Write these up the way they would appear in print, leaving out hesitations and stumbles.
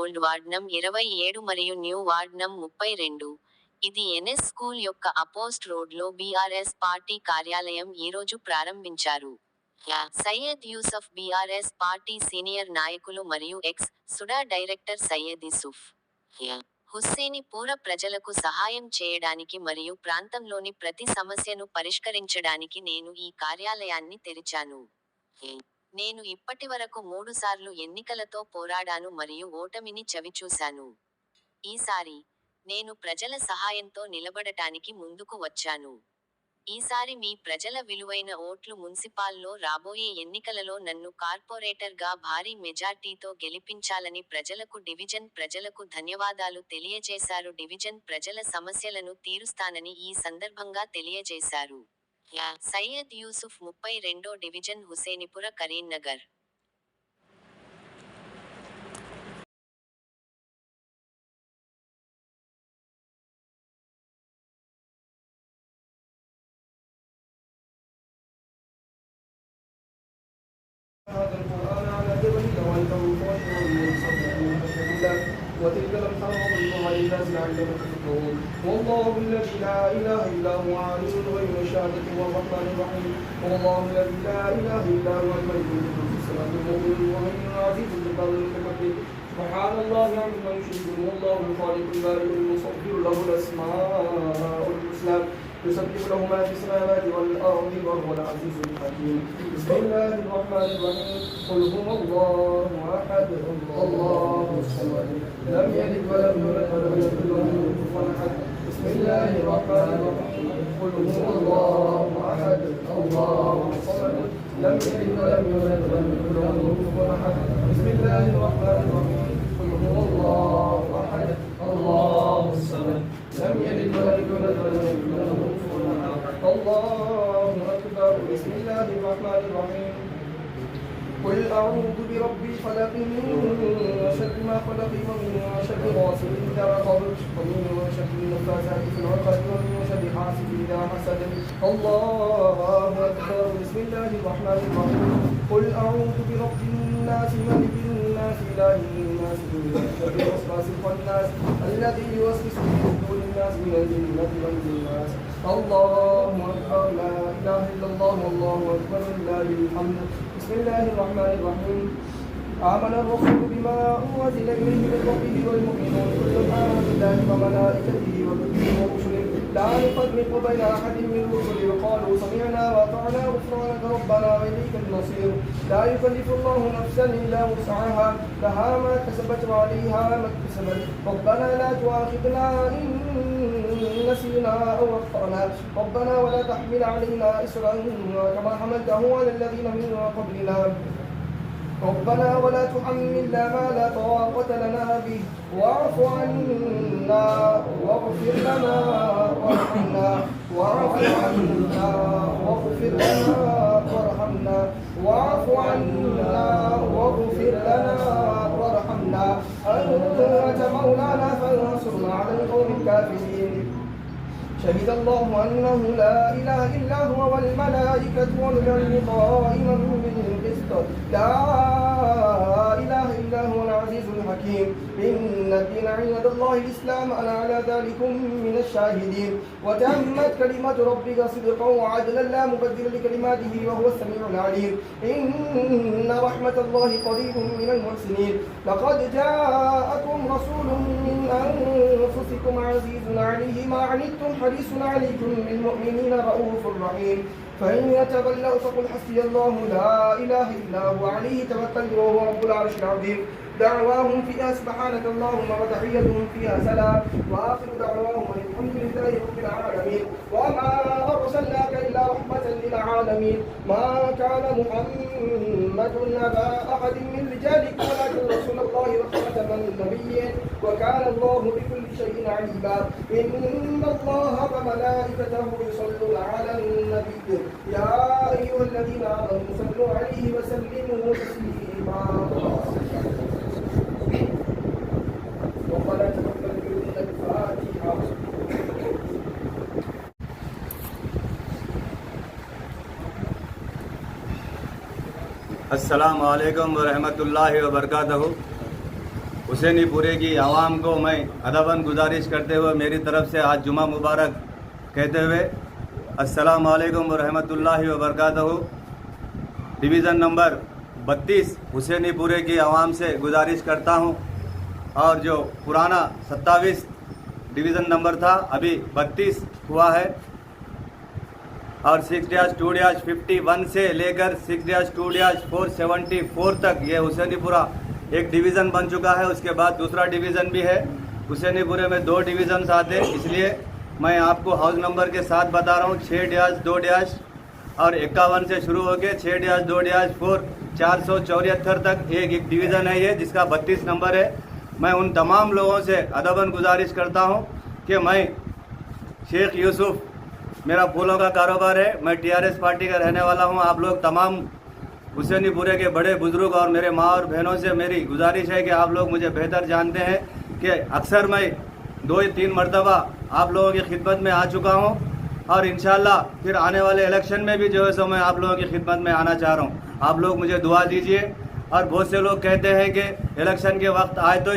Old ward నం 27 మరియు new ward నం 32. ఇది ఎన్ఎస్ స్కూల్ యొక్క అపోస్ట్ రోడ్లో బీఆర్ఎస్ పార్టీ కార్యాలయం ఈరోజు ప్రారంభించారు. సయ్యద్ యూసఫ్ బీఆర్ఎస్ పార్టీ సీనియర్ నాయకులు మరియు ఎక్స్ సుడా డైరెక్టర్ సయ్యద్ యూసుఫ్ హుస్సేనిపూర ప్రజలకు సహాయం చేయడానికి మరియు ప్రాంతంలోని ప్రతి సమస్యను పరిష్కరించడానికి నేను ఈ కార్యాలయాన్ని తెరిచాను. నేను ఇప్పటివరకు 3 సార్లు ఎన్నికలతో పోరాడాను మరియు ఓటమిని చవిచూశాను. ఈసారి నేను ప్రజల సహాయంతో నిలబడటానికి ముందుకు వచ్చాను. ఈసారి మీ ప్రజల విలువైన ఓట్లు మున్సిపాల్లో రాబోయే ఎన్నికలలో నన్ను కార్పొరేటర్గా భారీ మెజార్టీతో గెలిపించాలని డివిజన్ ప్రజలకు ధన్యవాదాలు తెలియజేశారు. డివిజన్ ప్రజల సమస్యలను తీరుస్తానని ఈ సందర్భంగా తెలియజేశారు. సయ్యద్ యూసుఫ్ 32 డివిజన్ హుసేనిపుర కరీంనగర్. هذا القرآن على جبل لرأيته خاشعا متصدعا من خشية الله وتلك الأمثال نضربها للناس لعلهم يتفكرون والله الذي لا إله إلا هو عالم الغيب والشهادة هو الرحمن الرحيم والله الذي لا إله إلا هو الملك القدوس السلام المؤمن المهيمن العزيز الجبار المتكبر سبحان الله عما يشركون والله الخالق البارئ المصور له الأسماء الحسنى يسبح له ما في السماوات والأرض وهو العزيز الحكيم بسم الله الرحمن الرحيم قل هو الله أحد الله الصمد لم يلد ولم يولد ولم يكن له كفوا أحد بسم الله الرحمن الرحيم قل هو الله أحد الله الصمد لم يلد ولم يولد ولم يكن له كفوا أحد بسم الله الرحمن الرحيم قل هو الله أحد الله الصمد لم يلد ولم يولد ولم يكن له كفوا أحد الله أكبر بسم الله الرحمن الرحيم قل أعوذ برب الفلق من شر ما خلق ومن شر غاسق إذا وقب ومن شر النفاثات في العقد ومن شر حاسد إذا حسد الله أكبر بسم الله الرحمن الرحيم قل أعوذ برب الناس ملك الناس إله الناس من شر الوسواس الخناس الذي يوسوس في صدور الناس من الجنة والناس الله أكبر لا إله إلا الله والله أكبر لله الحمد بسم الله الرحمن الرحيم آمن الرسول بما أنزل إليه من ربه والمؤمنون كل آمن بالله وملائكته وكتبه ورسله لا نفرق بين أحد من رسله وقالوا سمعنا وأطعنا غفرانك ربنا وإليك المصير لا يكلف الله نفسا إلا وسعها لها ما كسبت وعليها ما اكتسبت ربنا لا تؤاخذنا إن نسينا أو أخطأنا ربنا ولا تحمل علينا إصرا كما حملته على الذين من قبلنا ربنا ولا تحملنا ما لا طاقة لنا به واعف عنا واغفر لنا وارحمنا واعف عنا واغفر لنا وارحمنا واعف عنا واغفر لنا وارحمنا أنت مولانا فانصرنا على القوم الكافرين شهد الله أنه لا إله إلا هو والملائكة وأولو العلم قائما بالقسط لا إله إلا هو العزيز الحكيم إن الدين عند الله الإسلام أنا على ذلكم من الشاهدين وتمت كلمة ربك صدقا وعدلا لا مبدل لكلماته وهو السميع العليم إن رحمة الله قريب من المحسنين لقد جاءكم رسول من أنفسكم عزيز عليه ما عنتم حريص عليكم بالمؤمنين رؤوف رحيم فإن يتولوا فقل حسبي الله لا إله إلا هو عليه توكلت وهو رب العرش العظيم دعواهم فيها سبحانك اللهم وتحيتهم فيها سلام وآخر دعواهم الحمد لله رب العالمين وما أرسلناك إلا رحمة للعالمين ما كان محمد أبا أحد من رجالكم ولكن رسول الله وخاتم النبيين وكان الله بكل شيء عليما إن الله وملائكته يصلون على النبي يا أيها الذين آمنوا صلوا عليه وسلموا تسليما وقال تقبل من الفاتحة السلام علیکم ورحمۃ اللہ وبرکاتہ. हुसैनी पुरे की आवाम को मैं अदबन गुजारिश करते हुए मेरी तरफ से आज जुमा मुबारक कहते हुए अस्सलाम वालेकुम व रहमतुल्लाहि व बरकातहू। डिवीज़न नंबर 32 हुसैनी पुरे की आवाम से गुजारिश करता हूं, और जो पुराना 27 डिवीज़न नंबर था अभी 32 हुआ है, और 6-2-51 से लेकर 6-2-474 तक ये हुसैनीपुरा एक डिवीज़न बन चुका है। उसके बाद दूसरा डिवीज़न भी है। हुसैनीपुरे में 2 डिवीज़न्स आते हैं, इसलिए मैं आपको हाउस नंबर के साथ बता रहा हूँ। 6-2- और 51 से शुरू होकर 6-2-4 474 तक एक डिवीज़न है ये, जिसका 32 नंबर है। मैं उन तमाम लोगों से अदबन गुजारिश करता हूँ कि मैं शेख यूसुफ, मेरा फूलों का कारोबार है, मैं TRS पार्टी का रहने वाला हूँ। आप लोग तमाम हुसैनीपुरे के बड़े बुजुर्ग और मेरे माँ और बहनों से मेरी गुजारिश है कि आप लोग मुझे बेहतर जानते हैं कि अक्सर मैं 2-3 मरतबा आप लोगों की खिदमत में आ चुका हूँ, और इंशाल्लाह फिर आने वाले इलेक्शन में भी जो है सो मैं आप लोगों की खिदमत में आना चाह रहा हूँ। आप लोग मुझे दुआ दीजिए। और बहुत से लोग कहते हैं कि इलेक्शन के वक्त आए तो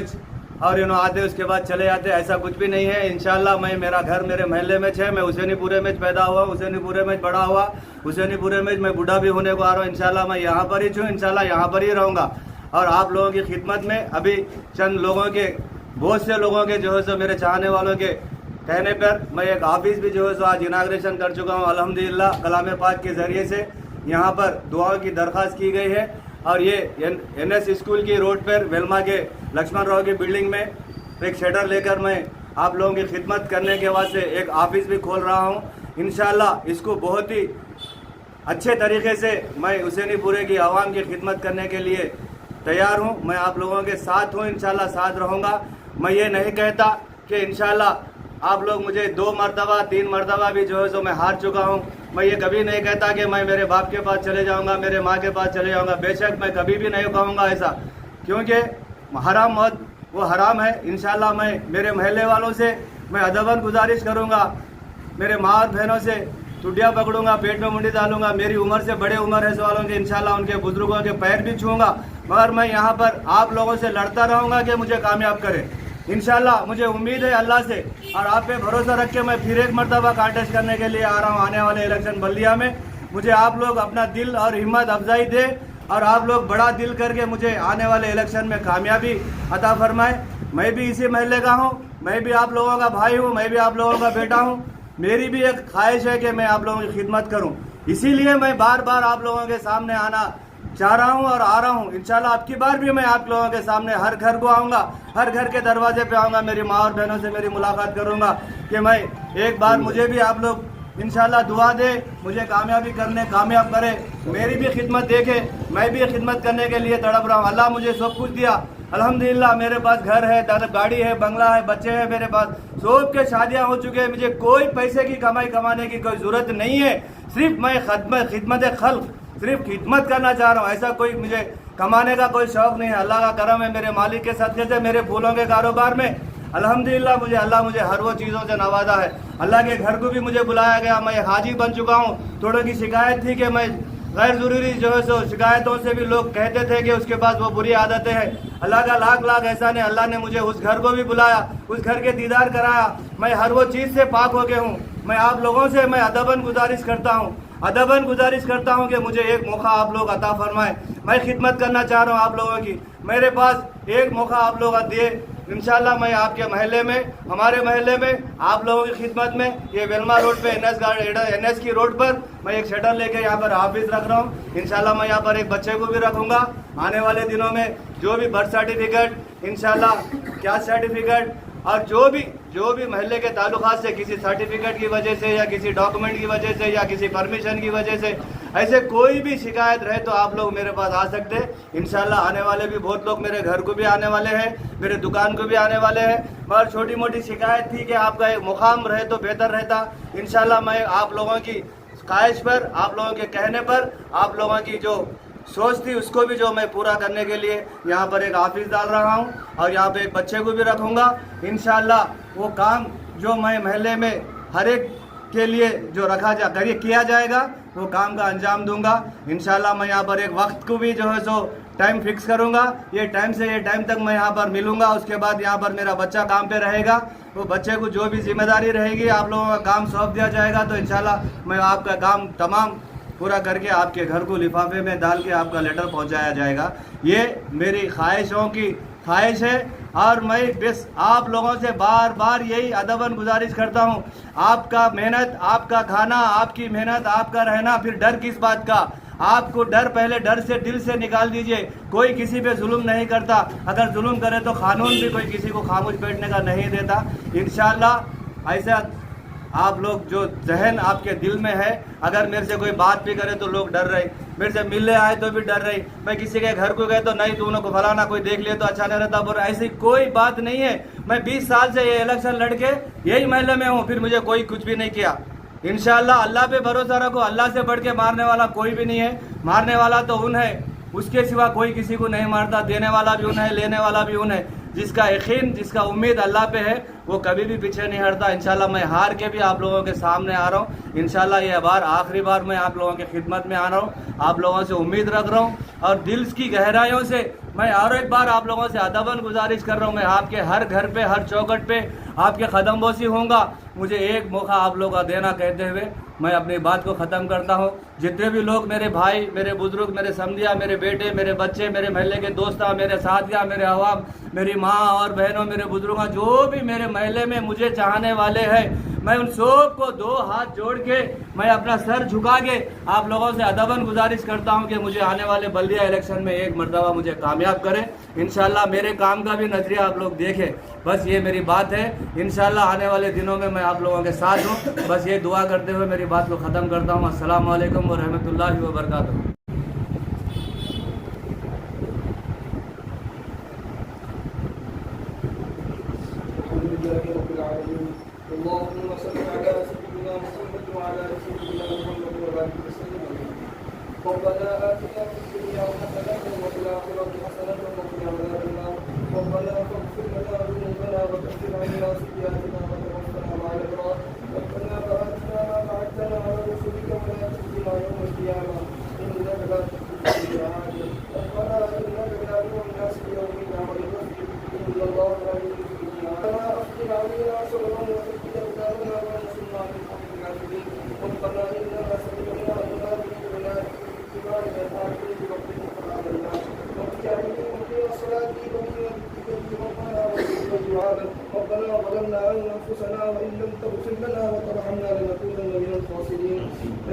और आते उसके बाद चले जाते, ऐसा कुछ भी नहीं है। इंशाल्लाह मेरा घर मेरे महल्ले में है, मैं हुसैनीपुरे में पैदा हुआ, हुसैनीपुरे में बड़ा हुआ, हुसैनीपुरे में मैं बूढ़ा भी होने को आ रहा हूँ। इंशाल्लाह मैं यहाँ पर ही हूँ, इंशाल्लाह यहाँ पर ही रहूँगा। और आप लोगों की खिदमत में अभी चंद लोगों के, बहुत से लोगों के जो है सो मेरे चाहने वालों के कहने पर मैं एक ऑफिस भी जो है सो आज इनाग्रेशन कर चुका हूँ अल्हम्दुलिल्लाह। कलाम पाक के ज़रिए से यहाँ पर दुआओं की दरख्वास्त की गई है, और ये NS स्कूल की रोड पर वेलमा के लक्ष्मण राव की बिल्डिंग में एक शटर लेकर मैं आप लोगों की खिदमत करने के वास्ते एक ऑफिस भी खोल रहा हूँ। इंशाल्लाह इसको बहुत ही अच्छे तरीके से मैं हुसैनीपुरे की आवाम की खिदमत करने के लिए तैयार हूँ। मैं आप लोगों के साथ हूँ, इंशाल्लाह साथ रहूँगा। मैं ये नहीं कहता कि इंशाल्लाह आप लोग मुझे 2 मरतबा 3 मरतबा भी जो है सो मैं हार चुका हूँ। मैं ये कभी नहीं कहता कि मैं मेरे बाप के पास चले जाऊँगा, मेरे माँ के पास चले जाऊँगा। बेशक मैं कभी भी नहीं कहूँगा ऐसा, क्योंकि हराम मौत वो हराम है। इंशाल्लाह मैं मेरे महल्ले वालों से मैं अदबन गुजारिश करूँगा, मेरे माँ और बहनों से टुटिया पकड़ूंगा, पेट में मुंडी डालूंगा। मेरी उम्र से बड़े उम्र है वालों के, इंशाल्लाह उनके बुजुर्गों के पैर भी छूँगा, मगर मैं यहाँ पर आप लोगों से लड़ता रहूँगा कि मुझे कामयाब करें। इंशाल्लाह मुझे उम्मीद है अल्लाह से, और आप पे भरोसा रख के मैं फिर एक मरतबा कांटेस्ट करने के लिए आ रहा हूँ आने वाले इलेक्शन बल्दिया में। मुझे आप लोग अपना दिल और हिम्मत अफजाई दे, और आप लोग बड़ा दिल करके मुझे आने वाले इलेक्शन में कामयाबी अता फरमाए। मैं भी इसी महल्ले का हूँ, मैं भी आप लोगों का भाई हूँ, मैं भी आप लोगों का बेटा हूँ। मेरी भी एक ख्वाहिश है कि मैं आप लोगों की खिदमत करूँ, इसीलिए मैं बार बार आप लोगों के सामने आना चाह रहा हूँ और आ रहा हूँ। इंशाल्लाह अब की बार भी मैं आप लोगों के सामने हर घर को आऊँगा, हर घर के दरवाजे पे आऊँगा, मेरी माँ और बहनों से मेरी मुलाकात करूँगा कि मैं एक बार मुझे भी आप लोग इंशाल्लाह दुआ दे, मुझे कामयाब करे, मेरी भी खिदमत देखे। मैं भी खिदमत करने के लिए तड़प रहा हूँ। अल्लाह मुझे सब कुछ दिया अल्हम्दुलिल्लाह, मेरे पास घर है, गाड़ी है, बंगला है, बच्चे हैं मेरे पास, सब के शादियाँ हो चुके हैं। मुझे कोई पैसे की कमाई कमाने की कोई ज़रूरत नहीं है। सिर्फ मैं खिदमत खल्क, सिर्फ खिदमत करना चाह रहा हूँ। ऐसा कोई मुझे कमाने का कोई शौक़ नहीं है। अल्लाह का करम है, मेरे मालिक के सदक़े से मेरे फूलों के कारोबार में अल्हम्दुलिल्लाह अल्लाह मुझे हर वो चीज़ों से नवाजा है। अल्लाह के घर को भी मुझे बुलाया गया, मैं हाजी बन चुका हूँ। थोड़ों की शिकायत थी कि मैं गैर ज़रूरी जो है सो शिकायतों से भी लोग कहते थे कि उसके पास वो बुरी आदतें हैं। अल्लाह का लाख लाख एहसान है, अल्लाह ने मुझे उस घर को भी बुलाया, उस घर के दीदार कराया। मैं हर वो चीज़ से पाक हो गया हूँ। मैं आप लोगों से मैं अदबन गुजारिश करता हूँ कि मुझे एक मौका आप लोग अता फरमाएं। मैं खिदमत करना चाह रहा हूँ आप लोगों की, मेरे पास एक मौका आप लोग दिए। इंशाल्लाह मैं आपके महल्ले में, हमारे महल्ले में आप लोगों की खिदमत में, ये वेलमा रोड पे NS की रोड पर मैं एक शटर लेके यहाँ पर ऑफिस रख रहा हूँ। इंशाल्लाह मैं यहाँ पर एक बच्चे को भी रखूँगा आने वाले दिनों में। जो भी बर्थ सर्टिफिकेट, इंशाल्लाह कैस्ट सर्टिफिकेट, और जो भी महल्ले के ताल्लुकात से किसी सर्टिफिकेट की वजह से या किसी डॉक्यूमेंट की वजह से या किसी परमिशन की वजह से ऐसे कोई भी शिकायत रहे तो आप लोग मेरे पास आ सकते हैं। इंशाल्लाह आने वाले भी बहुत लोग मेरे घर को भी आने वाले हैं, मेरे दुकान को भी आने वाले हैं। मगर छोटी मोटी शिकायत थी कि आपका एक मुकाम रहे तो बेहतर रहता। इंशाल्लाह मैं आप लोगों की ख्वाहिश पर, आप लोगों के कहने पर, आप लोगों की जो सोच थी उसको भी जो मैं पूरा करने के लिए यहाँ पर एक ऑफिस डाल रहा हूँ, और यहाँ पे एक बच्चे को भी रखूँगा। इंशाल्लाह वो काम जो मैं महल्ले में हर एक के लिए जो किया जाएगा वो काम का अंजाम दूंगा। इंशाल्लाह मैं यहाँ पर एक वक्त को भी जो है सो टाइम फिक्स करूंगा, ये टाइम से ये टाइम तक मैं यहाँ पर मिलूंगा। उसके बाद यहाँ पर मेरा बच्चा काम पे रहेगा, वो बच्चे को जो भी जिम्मेदारी रहेगी आप लोगों का काम सौंप दिया जाएगा। तो इंशाल्लाह मैं आपका काम तमाम पूरा करके आपके घर को लिफाफे में डाल के आपका लेटर पहुँचाया जाएगा। ये मेरी ख्वाहिशों की ख्वाहिश है और मैं बस आप लोगों से बार बार यही अदबन गुजारिश करता हूँ, आपका मेहनत, आपका खाना, आपकी मेहनत, आपका रहना, फिर डर किस बात का? आपको डर, पहले डर से दिल से निकाल दीजिए। कोई किसी पे जुल्म नहीं करता, अगर जुल्म करे तो कानून भी कोई किसी को खामोश बैठने का नहीं देता। इंशाल्लाह ऐसा आप लोग जो जहन आपके दिल में है, अगर मेरे से कोई बात भी करे तो लोग डर रहे, मेरे से मिलने आए तो भी डर रही, मैं किसी के घर को गए तो नहीं तू उनको फलाना कोई देख लिया तो अच्छा नहीं रहता, पर ऐसी कोई बात नहीं है। मैं 20 साल से ये इलेक्शन लड़के यही महल्ले में हूँ, फिर मुझे कोई कुछ भी नहीं किया। इंशाल्लाह अल्लाह पे भरोसा रखो, अल्लाह से बढ़ के मारने वाला कोई भी नहीं है। मारने वाला तो उन है, उसके सिवा कोई किसी को नहीं मारता। देने वाला भी उन है, लेने वाला भी उन है। जिसका यकीन, जिसका उम्मीद अल्लाह पे है वो कभी भी पीछे नहीं हटता। इंशाल्लाह मैं हार के भी आप लोगों के सामने आ रहा हूँ। इंशाल्लाह ये बार आखिरी बार मैं आप लोगों की खिदमत में आ रहा हूँ, आप लोगों से उम्मीद रख रहा हूँ और दिल की गहराइयों से मैं और एक बार आप लोगों से अदबन गुजारिश कर रहा हूँ। मैं आपके हर घर पे, हर चौखट पे आपके कदम बोसी होऊंगा। मुझे एक मौका आप लोगों का देना कहते हुए मैं अपनी बात को ख़त्म करता हूँ। जितने भी लोग, मेरे भाई, मेरे बुजुर्ग, मेरे समधिया, मेरे बेटे, मेरे बच्चे, मेरे महल्ले के दोस्ता, मेरे साथिया, मेरे अवाम, मेरी माँ और बहनों, मेरे बुजुर्गों, जो भी मेरे महल्ले में मुझे चाहने वाले हैं, मैं उन सब को दो हाथ जोड़ के मैं अपना सर झुका के आप लोगों से अदबन गुजारिश करता हूं कि मुझे आने वाले बल्दिया इलेक्शन में एक मरतबा मुझे कामयाब करें। इंशाल्लाह मेरे काम का भी नजरिया आप लोग देखें, बस ये मेरी बात है। इंशाल्लाह आने वाले दिनों में मैं आप लोगों के साथ हूँ। बस ये दुआ करते हुए मेरी बात को ख़त्म करता हूँ। अस्सलामु अलैकुम व रहमतुल्लाहि व बरकातुहू। اللهم صل على سيدنا محمد وعلى سيدنا محمد وبارك وسلم عليه. ربنا آتنا في الدنيا حسنة وفي الآخرة حسنة وقنا عذاب النار. ربنا فاغفر لنا ذنوبنا وكفر عنا سيئاتنا وتوفنا مع الأبرار. ربنا وآتنا ما وعدتنا على رسلك ولا تخزنا يوم القيامة إنك لا تخلف الميعاد. ربنا إنك جامع الناس ليوم لا ريب فيه إن الله لا يخلف الميعاد. ربنا أفضل علينا صبرا وثبت أقدامنا وانصرنا على القوم الكافرين. ربنا إننا سمعنا مناديا ينادي بالإيمان أن آمنوا بربكم فآمنا. وارجعوا مقيم الصلاة ومن الذكر ربنا وارزقنا الدعاء. ربنا ظلمنا أنفسنا وإن لم تغفر لنا وترحمنا لنكونن من الخاسرين.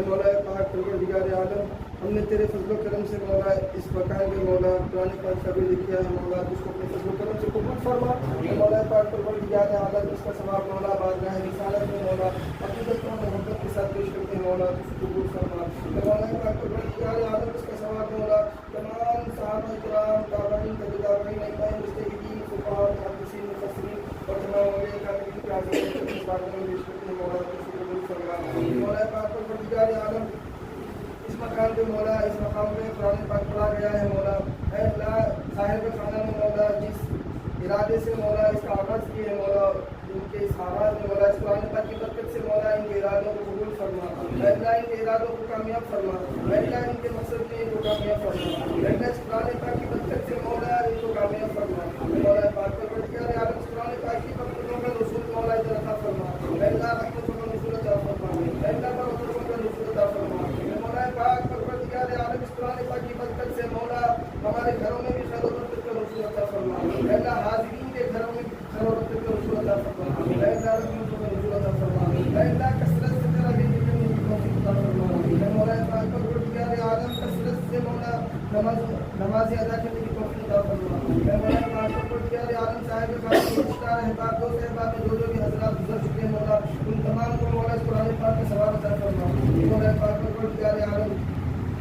مولا پاک پروردگار عالم، ہم نے تیرے فضل و کرم سے مولا اس مکان میں مولا قرآن پاک کا بھی لکھا ہے مولا، اس کو اپنے فضل و کرم سے قبول فرما. مولا پاک پروردگار عالم، اس کا ثواب مولا بارگاہ رسالت میں مولا عقیدت و محبت کے ساتھ پیش کرتے ہیں مولا، اس کو قبول فرما. مولا پاک پروردگار عالم، اس کا ثواب مولا تمام صحابہ کرام، تابعین، تابعین، ائمہ مجتہدین، فقہاء، محدثین، مفسرین اور تمام اولیاء کرام کی عظیم اس بارگاہ میں پیش کرتے ہیں مولا، اس کو قبول فرما. مولا پاک پروردگار عالم، اس مکان پہ مولا، اس مقام پہ قرآن پاک پڑھا گیا ہے مولا. اے اللہ، صاحب خانہ نے مولا جس ارادے سے مولا اس کا آغاز کیے ہے مولا، ان کے اس آغاز میں مولا اس قرآن پاک کی برکت سے مولا ان کے ارادوں کو قبول فرما. اے اللہ، ان کے ارادوں کو کامیاب فرما. اے اللہ، ان کے مقصد میں ان کو کامیاب فرما. اے اللہ، اس قرآن پاک کی برکت سے مولا ان کو کامیاب فرما. مولا پاک پروردگار عالم، اس قرآن پاک کی برکتوں کا نزول مولا ادھر عطا فرما. اے اللہ، رحمتوں کا نزول عطا فرما. اے اللہ، برکتوں کا نزول عطا فرما. مولا پاک پروردگار عالم، اس قرآن پاک کی برکت سے مولا ہمارے گھروں میں بھی خیر و برکت کا نزول عطا فرما. اے اللہ، حاضرین کے گھروں میں خیر و برکت کا نزول عطا فرما. اے اللہ، رحمتوں کا نزول عطا فرما. اے اللہ، کثرت سے تیرا دین کرنے کی توفیق عطا فرما. اے مولا پاک پروردگار عالم، کثرت سے مولا نمازیں ادا کرنے کی توفیق عطا فرما. اے مولا پاک پروردگار عالم، صاحب خانہ مختار احباب، دوست احباب میں جو بھی حضرات گزر چکے ہیں مولا، ان تمام کو مولا اس قرآن پاک کا ثواب عطا فرما. مولا پاک پروردگار عالم،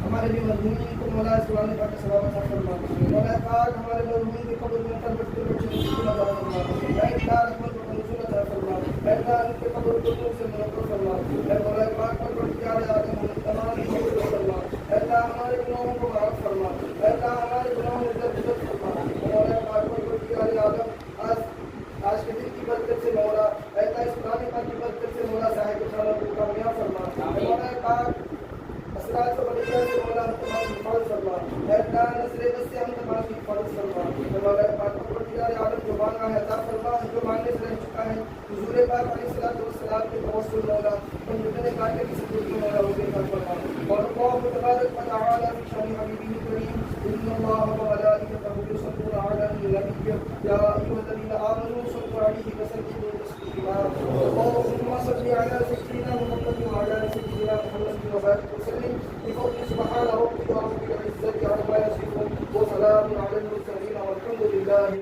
ہمارے بھی مرحومین کو مولا اس قرآن پاک کا ثواب عطا فرما. مولا پاک ہمارے مرحومین کے قبر میں تر بچے بچے نزول عطا فرما. اے اللہ، رحمت کو نزول عطا فرما. اے اللہ، ان کے قبر کو نور سے منور فرما. اے مولا پاک پروردگار عالم، ہم تمام کو قبول فرما. اے اللہ، ہمارے گناہوں کو معاف فرما. اے اللہ، ہمارے گناہوں سے درگزر فرما. مولا پاک پروردگار عالم، آج کے دن کی برکت سے مولا، اے اللہ، اس قرآن پاک کی برکت سے مولا صاحب خانہ کو کامیاب فرما. مولا پاک اثرات و برکات سے مولا ہم تمام حفاظت فرما. اے اللہ، نظر بد سے ہم مانگا ہے عطا فرما، جو مانگنے سے رہ چکا ہے حضور پاک علیہ السلام کے توسل مولا ہم جتنے کاٹے کی سکوتی مولا ہو کے عطا فرما. اور اللہ تبارک و تعالی فی شان حبیبہ الکریم ان اللہ و ملائکتہ یصلون علی النبی یا ایھا الذین آمنوا صلوا علیہ وسلموا تسلیما. اللهم صل علی سیدنا محمد وعلى سيدنا محمد وبارك وسلم بفضل سبحان ربك رب العزة عما يصفون وسلام على المرسلين والحمد لله.